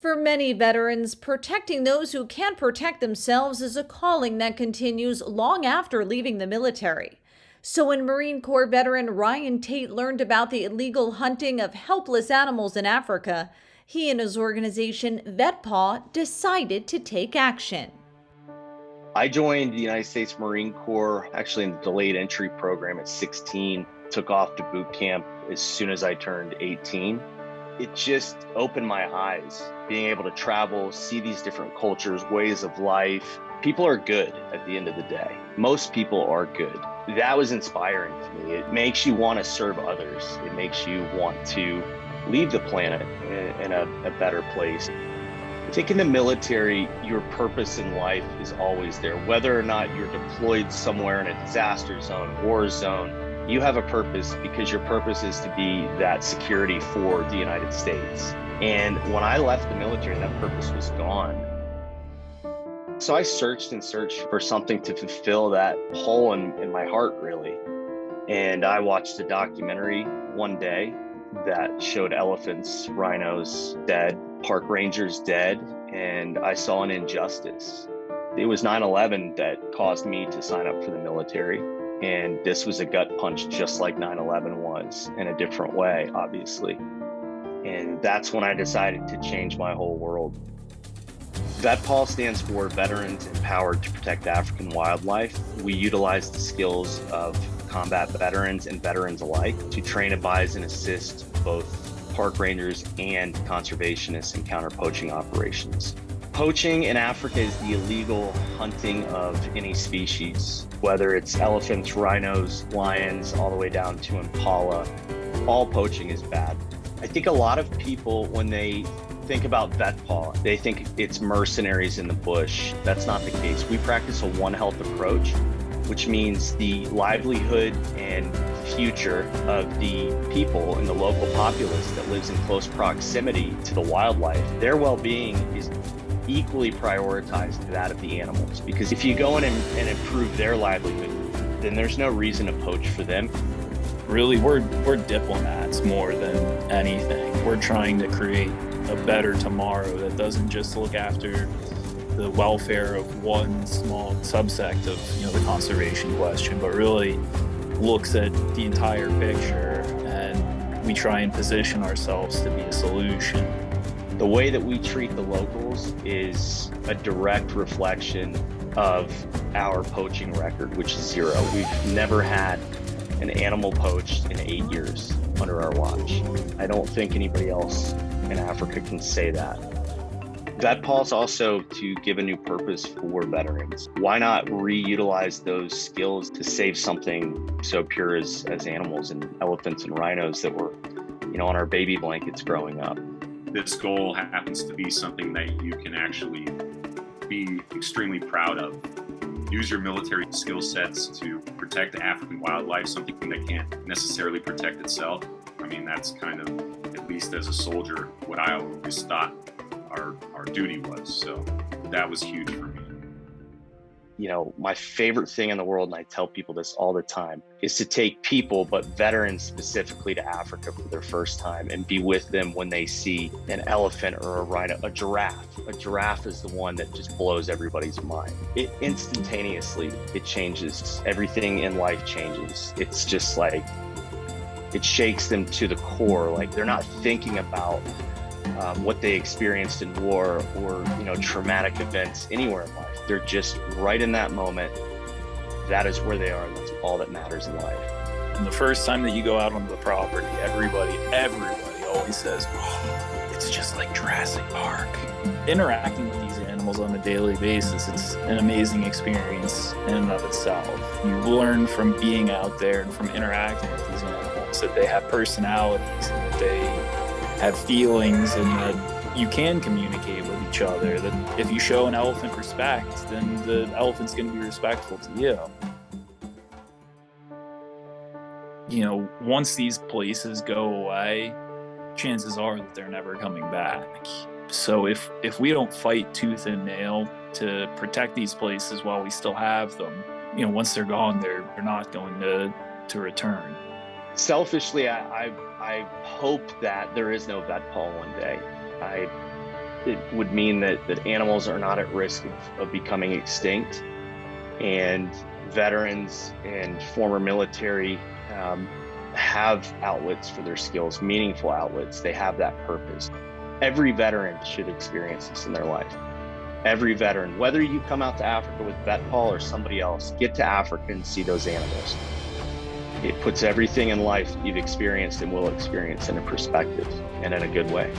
For many veterans, protecting those who can't protect themselves is a calling that continues long after leaving the military. So when Marine Corps veteran Ryan Tate learned about the illegal hunting of helpless animals in Africa, he and his organization, VetPaw, decided to take action. I joined the United States Marine Corps actually in the delayed entry program at 16, took off to boot camp as soon as I turned 18. It just opened my eyes, being able to travel, see these different cultures, ways of life. People are good at the end of the day. Most people are good. That was inspiring to me. It makes you want to serve others. It makes you want to leave the planet in a better place. I think in the military, your purpose in life is always there. Whether or not you're deployed somewhere in a disaster zone, war zone, you have a purpose because your purpose is to be that security for the United States. And when I left the military, that purpose was gone. So I searched and searched for something to fulfill that hole in my heart, really. And I watched a documentary one day that showed elephants, rhinos dead, park rangers dead, and I saw an injustice. It was 9/11 that caused me to sign up for the military, and this was a gut punch just like 9/11 was, in a different way, obviously. And that's when I decided to change my whole world. VetPaw stands for Veterans Empowered to Protect African Wildlife. We utilize the skills of combat veterans and veterans alike to train, advise, and assist both park rangers and conservationists in counter-poaching operations. Poaching in Africa is the illegal hunting of any species, whether it's elephants, rhinos, lions, all the way down to impala. All poaching is bad. I think a lot of people, when they think about VetPaw, they think it's mercenaries in the bush. That's not the case. We practice a One Health approach, which means the livelihood and future of the people and the local populace that lives in close proximity to the wildlife. Their well-being is equally prioritized to that of the animals, because if you go in and improve their livelihood, then there's no reason to poach for them. Really, we're diplomats more than anything. We're trying to create a better tomorrow that doesn't just look after the welfare of one small subsect of the conservation question, but really looks at the entire picture, and we try and position ourselves to be a solution. The way that we treat the locals is a direct reflection of our poaching record, which is zero. We've never had an animal poached in 8 years under our watch. I don't think anybody else in Africa can say that. VetPaw is also to give a new purpose for veterans. Why not reutilize those skills to save something so pure as animals and elephants and rhinos that were, on our baby blankets growing up? This goal happens to be something that you can actually be extremely proud of. Use your military skill sets to protect the African wildlife, something that can't necessarily protect itself. I mean, that's kind of, at least as a soldier, what I always thought our duty was. So that was huge for me. My favorite thing in the world, and I tell people this all the time, is to take people, but veterans specifically, to Africa for their first time and be with them when they see an elephant or a rhino, a giraffe. A giraffe is the one that just blows everybody's mind. It instantaneously, it changes. Everything in life changes. It's just like, it shakes them to the core. Like, they're not thinking about what they experienced in war or traumatic events anywhere in life. They're just right in that moment. That is where they are, and that's all that matters in life. And the first time that you go out onto the property, everybody always says, "Oh, it's just like Jurassic Park." Interacting with these animals on a daily basis, it's an amazing experience in and of itself. You learn from being out there and from interacting with these animals that they have personalities and that they have feelings, and that you can communicate with each other, that if you show an elephant respect, then the elephant's going to be respectful to you. Once these places go away, chances are that they're never coming back. So if we don't fight tooth and nail to protect these places while we still have them, once they're gone, they're not going to return. Selfishly, I hope that there is no VetPaw one day. it would mean that animals are not at risk of becoming extinct, and veterans and former military have outlets for their skills, meaningful outlets. They have that purpose. Every veteran should experience this in their life. Every veteran, whether you come out to Africa with VetPaw or somebody else, get to Africa and see those animals. It puts everything in life you've experienced and will experience in a perspective and in a good way.